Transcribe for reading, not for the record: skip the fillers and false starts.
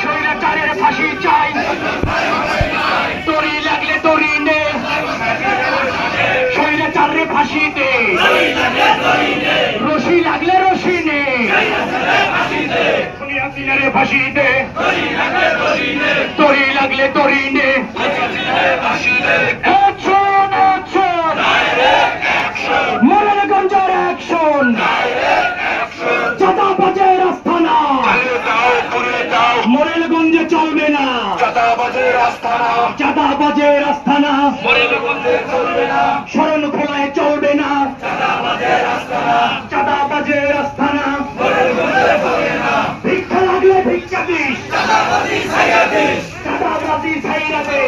স্বৈরাচারের ফাঁসি চাই, দড়ি লাগলে দড়ি নে, স্বৈরাচারের ফাঁসি দে, রশি লাগলে রশি নে, খুনিয়ার ফাঁসি দে, দড়ি লাগলে দড়ি নে। মোরেলগঞ্জের অ্যাকশন, চাঁদাবাজের আস্তানা, মোরেলগঞ্জে চলবে না, চাঁদাবাজের আস্তানা, চাঁদাবাজের আস্তানা, মোরেলগঞ্জে চলবে না, শরণখোলায় চলবে না, চাঁদাবাজের আস্তানা, চাঁদাবাজের আস্তানা, মোরেলগঞ্জে চলবে না। ভিক্ষা লাগলে ভিক্ষা দিস, চাঁদাবাজি ছাইরা দিস, চাঁদাবাজি ছাইরা দে।